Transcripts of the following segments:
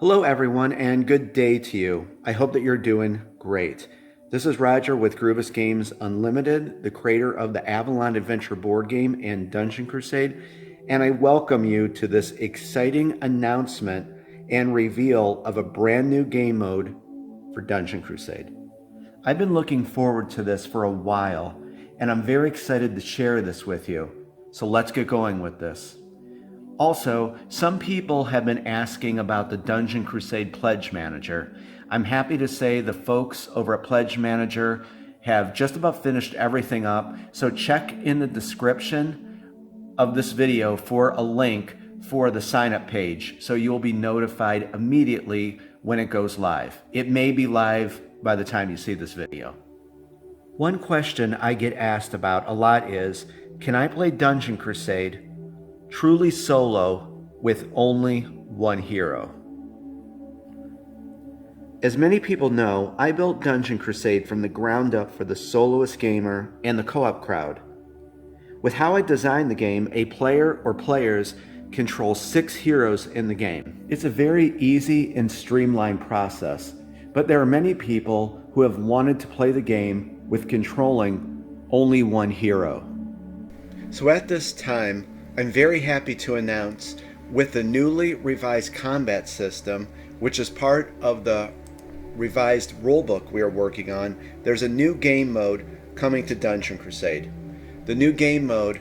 Hello, everyone, and good day to you. I hope that you're doing great. This is Roger with Groovis Games Unlimited, the creator of the Avalon Adventure board game and Dungeon Crusade, and I welcome you to this exciting announcement and reveal of a brand new game mode for Dungeon Crusade. I've been looking forward to this for a while, and I'm very excited to share this with you. So let's get going with this. Also, some people have been asking about the Dungeon Crusade Pledge Manager. I'm happy to say the folks over at Pledge Manager have just about finished everything up, so check in the description of this video for a link for the sign-up page, so you'll be notified immediately when it goes live. It may be live by the time you see this video. One question I get asked about a lot is, can I play Dungeon Crusade truly solo with only one hero? As many people know, I built Dungeon Crusade from the ground up for the soloist gamer and the co-op crowd. With how I designed the game, a player or players control 6 heroes in the game. It's a very easy and streamlined process, but there are many people who have wanted to play the game with controlling only one hero. So at this time, I'm very happy to announce, with the newly revised combat system, which is part of the revised rulebook we are working on, there's a new game mode coming to Dungeon Crusade. The new game mode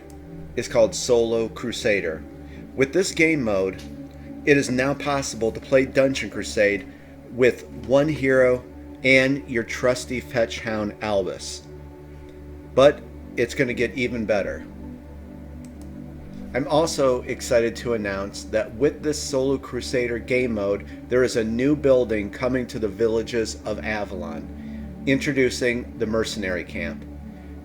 is called Solo Crusader. With this game mode, it is now possible to play Dungeon Crusade with one hero and your trusty fetch hound Albus. But it's going to get even better. I'm also excited to announce that with this Solo Crusader game mode, there is a new building coming to the villages of Avalon, introducing the mercenary camp.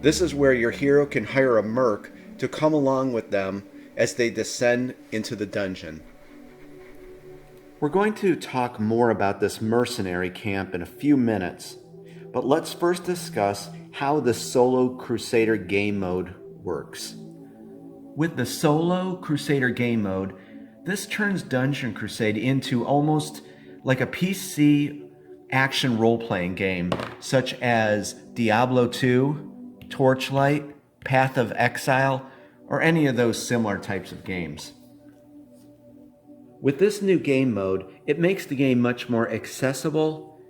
This is where your hero can hire a merc to come along with them as they descend into the dungeon. We're going to talk more about this mercenary camp in a few minutes, but let's first discuss how the Solo Crusader game mode works. With the Solo Crusader game mode, this turns Dungeon Crusade into almost like a PC action role-playing game, such as Diablo 2, Torchlight, Path of Exile, or any of those similar types of games. With this new game mode, it makes the game much more accessible,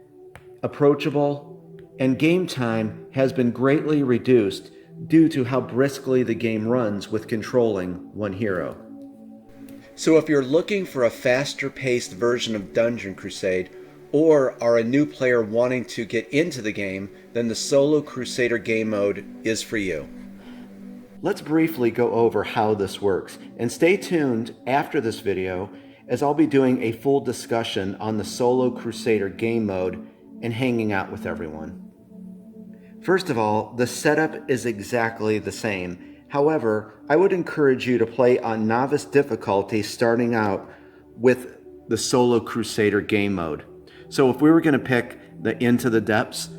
approachable, and game time has been greatly reduced due to how briskly the game runs with controlling one hero. So if you're looking for a faster paced version of Dungeon Crusade, or are a new player wanting to get into the game, then the Solo Crusader game mode is for you. Let's briefly go over how this works, and stay tuned after this video as I'll be doing a full discussion on the Solo Crusader game mode and hanging out with everyone. First of all, the setup is exactly the same. However, I would encourage you to play on novice difficulty starting out with the Solo Crusader game mode. So if we were going to pick the Into the Depths,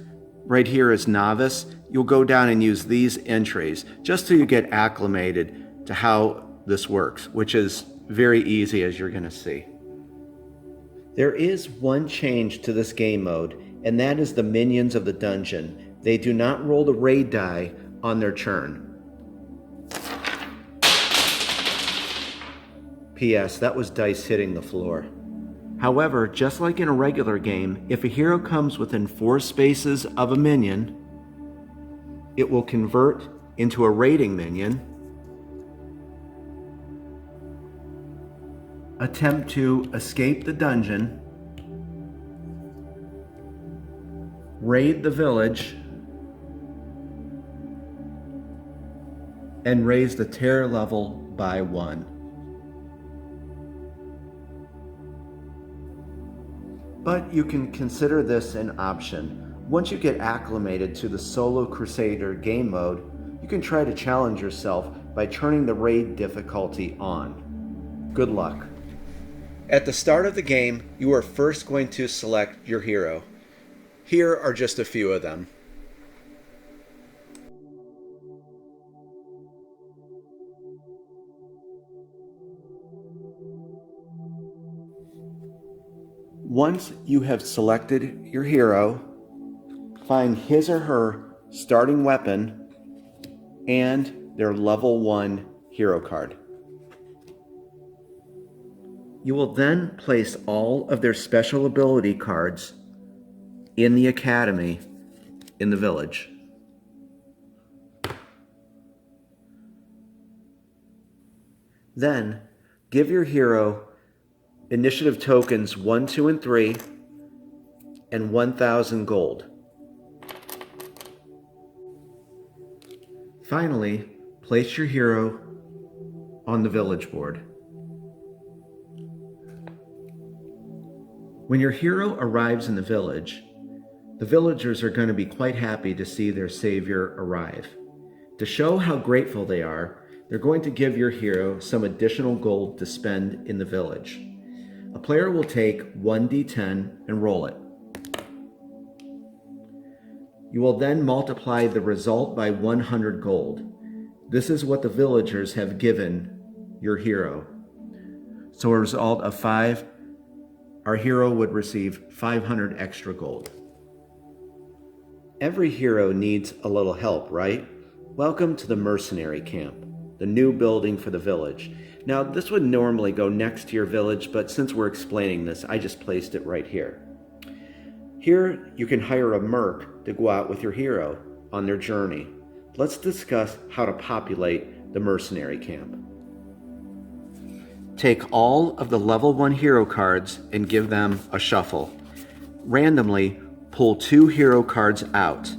right here is novice, you'll go down and use these entries just so you get acclimated to how this works, which is very easy, as you're going to see. There is one change to this game mode, and that is the minions of the dungeon. They do not roll the raid die on their turn. P.S. That was dice hitting the floor. However, just like in a regular game, if a hero comes within 4 spaces of a minion, it will convert into a raiding minion, attempt to escape the dungeon, raid the village, and raise the terror level by 1. But you can consider this an option. Once you get acclimated to the Solo Crusader game mode, you can try to challenge yourself by turning the raid difficulty on. Good luck. At the start of the game, you are first going to select your hero. Here are just a few of them. Once you have selected your hero, find his or her starting weapon and their level 1 hero card. You will then place all of their special ability cards in the academy in the village. Then, give your hero initiative tokens 1, 2, and 3, and 1,000 gold. Finally, place your hero on the village board. When your hero arrives in the village, the villagers are going to be quite happy to see their savior arrive. To show how grateful they are, they're going to give your hero some additional gold to spend in the village. A player will take 1d10 and roll it. You will then multiply the result by 100 gold. This is what the villagers have given your hero. So a result of 5, our hero would receive 500 extra gold. Every hero needs a little help, right? Welcome to the mercenary camp, the new building for the village. Now, this would normally go next to your village, but since we're explaining this, I just placed it right here. Here, you can hire a merc to go out with your hero on their journey. Let's discuss how to populate the mercenary camp. Take all of the level 1 hero cards and give them a shuffle. Randomly, pull 2 hero cards out.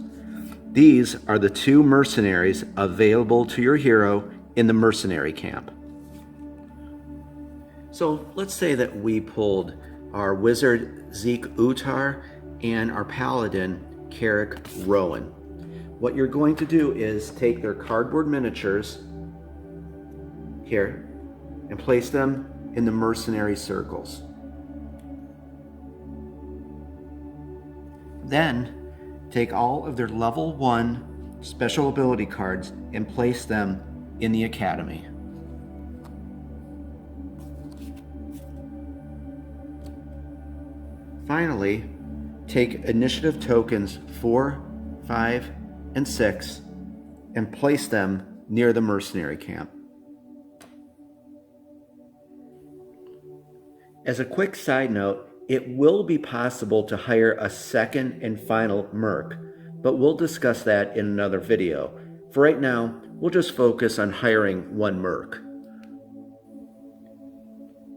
These are the 2 mercenaries available to your hero in the mercenary camp. So let's say that we pulled our wizard Zeke Utar and our paladin Carrick Rowan. What you're going to do is take their cardboard miniatures here and place them in the mercenary circles. Then take all of their level 1 special ability cards and place them in the academy. Finally, take initiative tokens 4, 5, and 6 and place them near the mercenary camp. As a quick side note, it will be possible to hire a second and final merc, but we'll discuss that in another video. For right now, we'll just focus on hiring 1 merc.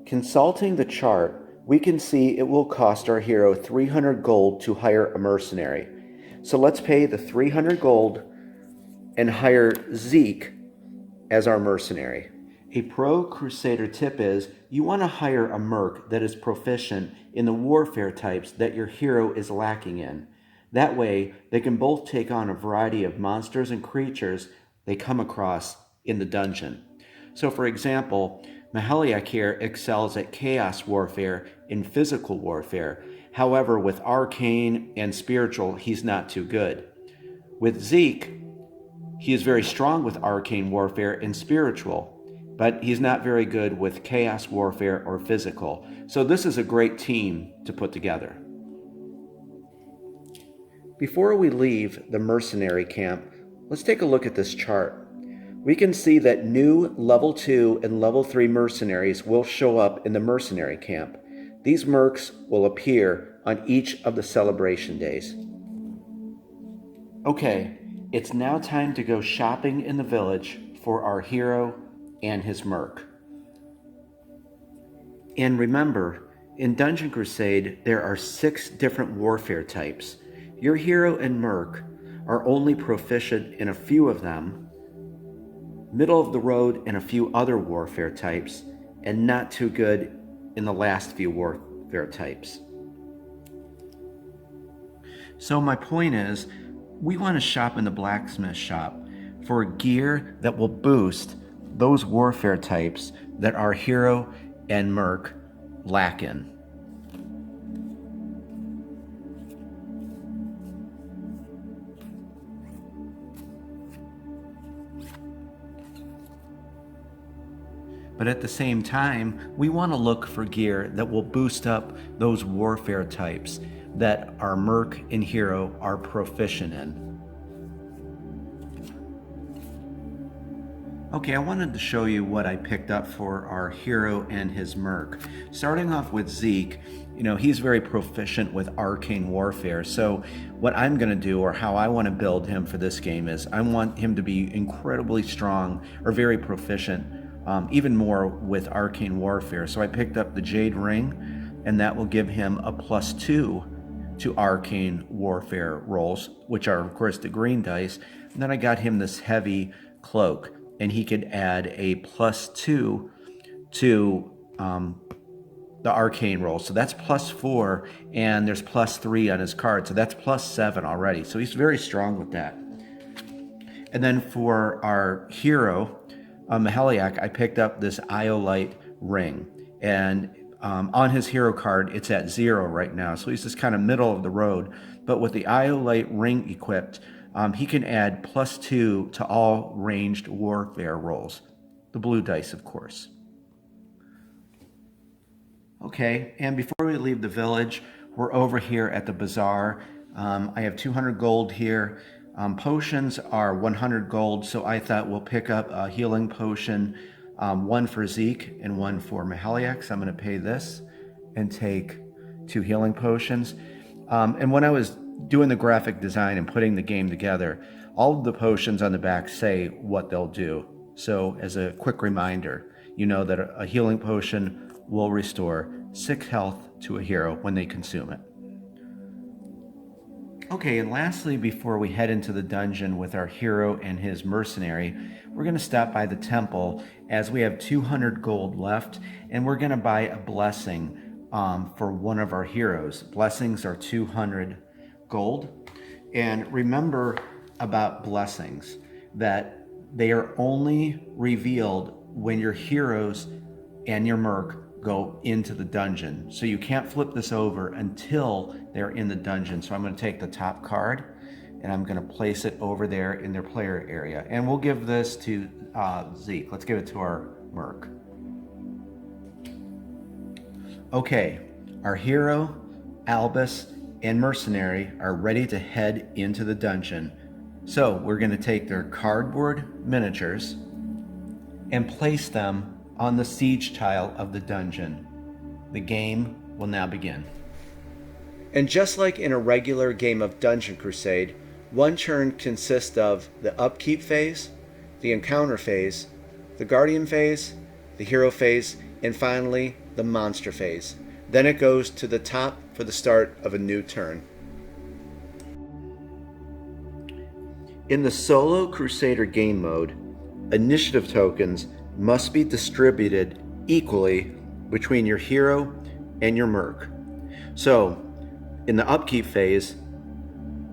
Consulting the chart, we can see it will cost our hero 300 gold to hire a mercenary. So let's pay the 300 gold and hire Zeke as our mercenary. A pro Crusader tip is you want to hire a merc that is proficient in the warfare types that your hero is lacking in. That way, they can both take on a variety of monsters and creatures they come across in the dungeon. So for example, Maheliak here excels at chaos warfare and physical warfare. However, with arcane and spiritual, he's not too good. With Zeke, he is very strong with arcane warfare and spiritual, but he's not very good with chaos warfare or physical. So this is a great team to put together. Before we leave the mercenary camp, let's take a look at this chart. We can see that new level 2 and level 3 mercenaries will show up in the mercenary camp. These mercs will appear on each of the celebration days. Okay, it's now time to go shopping in the village for our hero and his merc. And remember, in Dungeon Crusade, there are 6 different warfare types. Your hero and merc are only proficient in a few of them, middle of the road in a few other warfare types, and not too good in the last few warfare types. So my point is, we want to shop in the blacksmith shop for gear that will boost those warfare types that our hero and merc lack in. but at the same time, we want to look for gear that will boost up those warfare types that our merc and hero are proficient in. Okay, I wanted to show you what I picked up for our hero and his merc. Starting off with Zeke, he's very proficient with arcane warfare. So what I'm going to do, or how I want to build him for this game, is I want him to be incredibly strong or very proficient, even more with arcane warfare. So I picked up the Jade Ring, and that will give him a +2 to arcane warfare rolls, which are of course the green dice. And then I got him this heavy cloak, and he could add a +2 to the arcane roll. So that's +4, and there's +3 on his card. So that's +7 already. So he's very strong with that. And then for our hero, Maheliak, I picked up this Iolite ring. And on his hero card, it's at 0 right now. So he's just kind of middle of the road. But with the Iolite ring equipped, he can add +2 to all ranged warfare rolls. The blue dice, of course. Okay, and before we leave the village, we're over here at the bazaar. I have 200 gold here. Potions are 100 gold, so I thought we'll pick up a healing potion, one for Zeke and one for Maheliak. So I'm going to pay this and take 2 healing potions. And when I was doing the graphic design and putting the game together, all of the potions on the back say what they'll do. So as a quick reminder, you know that a healing potion will restore 6 health to a hero when they consume it. Okay, and lastly, before we head into the dungeon with our hero and his mercenary, we're going to stop by the temple as we have 200 gold left, and we're going to buy a blessing for one of our heroes. Blessings are 200 gold. And remember about blessings, that they are only revealed when your heroes and your merc go into the dungeon. So you can't flip this over until they're in the dungeon. So I'm going to take the top card and I'm going to place it over there in their player area. And we'll give this to Zeke. Let's give it to our merc. Okay, our hero, Albus, and mercenary are ready to head into the dungeon. So we're going to take their cardboard miniatures and place them on the siege tile of the dungeon. The game will now begin. And just like in a regular game of Dungeon Crusade, one turn consists of the upkeep phase, the encounter phase, the guardian phase, the hero phase, and finally the monster phase. Then it goes to the top for the start of a new turn. In the solo Crusader game mode, initiative tokens must be distributed equally between your hero and your merc. So, in the upkeep phase,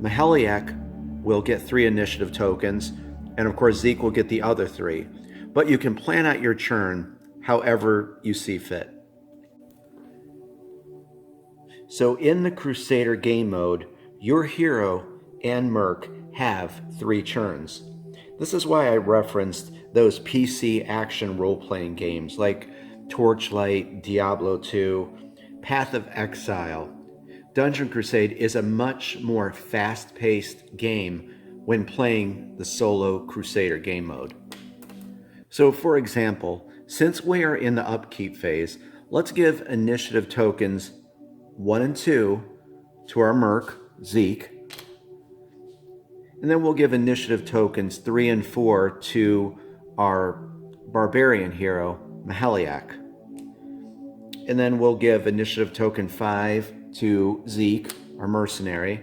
Maheliak will get 3 initiative tokens, and of course Zeke will get the other 3. But you can plan out your turn however you see fit. So in the Crusader game mode, your hero and merc have 3 turns. This is why I referenced those PC action role-playing games like Torchlight, Diablo 2, Path of Exile. Dungeon Crusade is a much more fast-paced game when playing the solo Crusader game mode. So for example, since we are in the upkeep phase, let's give initiative tokens 1 and 2 to our merc, Zeke. And then we'll give initiative tokens 3 and 4 to our barbarian hero, Maheliak. And then we'll give initiative token 5 to Zeke, our mercenary.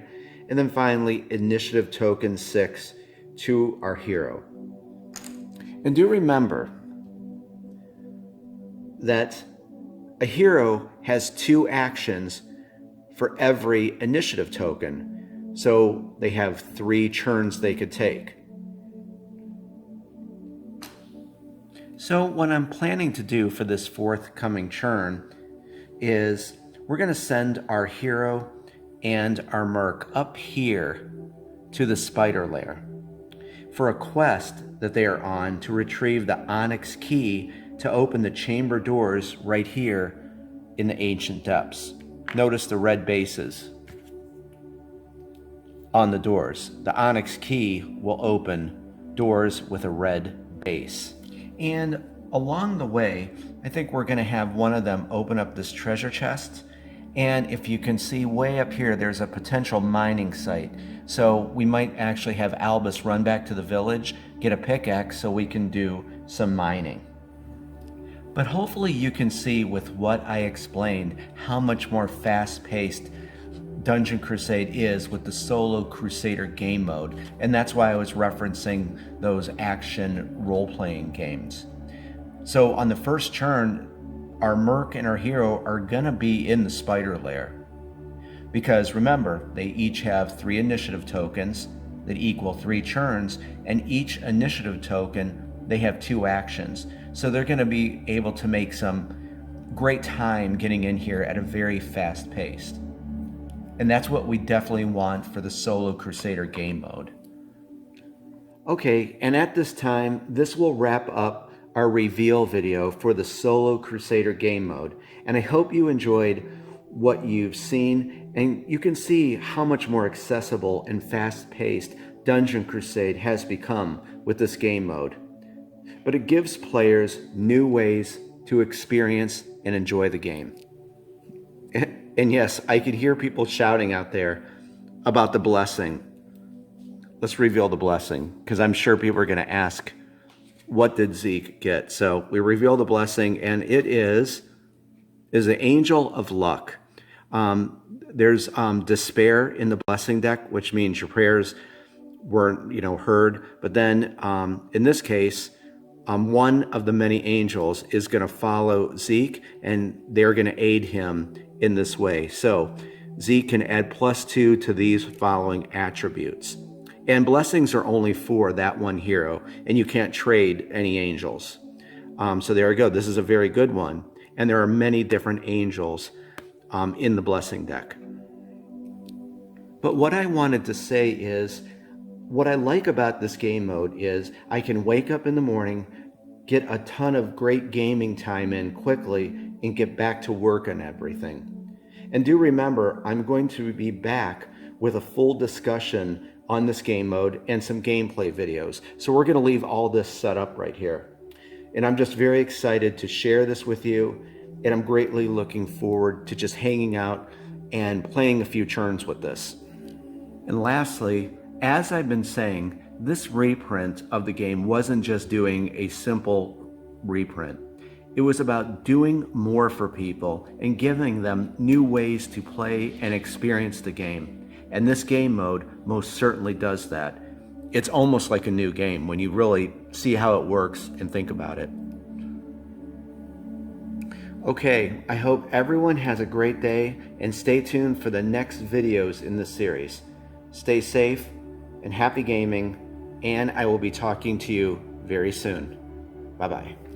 And then finally, initiative token 6 to our hero. And do remember that a hero has 2 actions for every initiative token. So they have 3 turns they could take. So what I'm planning to do for this forthcoming turn is we're going to send our hero and our merc up here to the spider lair for a quest that they are on to retrieve the onyx key to open the chamber doors right here in the ancient depths. Notice the red bases on the doors. The onyx key will open doors with a red base. And along the way, I think we're going to have one of them open up this treasure chest. And if you can see way up here, there's a potential mining site. So we might actually have Albus run back to the village, get a pickaxe so we can do some mining. But hopefully you can see with what I explained how much more fast-paced Dungeon Crusade is with the solo Crusader game mode. And that's why I was referencing those action role-playing games. So on the first turn, our merc and our hero are gonna be in the spider lair. Because remember, they each have 3 initiative tokens that equal 3 turns, and each initiative token, they have 2 actions. So they're gonna be able to make some great time getting in here at a very fast pace. And that's what we definitely want for the solo Crusader game mode. Okay, and at this time, this will wrap up our reveal video for the solo Crusader game mode. And I hope you enjoyed what you've seen, and you can see how much more accessible and fast-paced Dungeon Crusade has become with this game mode. But it gives players new ways to experience and enjoy the game. And yes, I could hear people shouting out there about the blessing. Let's reveal the blessing, because I'm sure people are going to ask, what did Zeke get? So we reveal the blessing, and it is the Angel of Luck. There's despair in the blessing deck, which means your prayers weren't, heard. But then in this case, one of the many angels is going to follow Zeke, and they're going to aid him in this way. So Zeke can add +2 to these following attributes. And blessings are only for that one hero, and you can't trade any angels. So there we go. This is a very good one. And there are many different angels in the blessing deck. But what I wanted to say is, what I like about this game mode is I can wake up in the morning, get a ton of great gaming time in quickly, and get back to work on everything. And do remember, I'm going to be back with a full discussion on this game mode and some gameplay videos. So we're going to leave all this set up right here. And I'm just very excited to share this with you, and I'm greatly looking forward to just hanging out and playing a few turns with this. And lastly, as I've been saying, this reprint of the game wasn't just doing a simple reprint. It was about doing more for people and giving them new ways to play and experience the game. And this game mode most certainly does that. It's almost like a new game when you really see how it works and think about it. Okay, I hope everyone has a great day, and stay tuned for the next videos in this series. Stay safe and happy gaming, and I will be talking to you very soon. Bye-bye.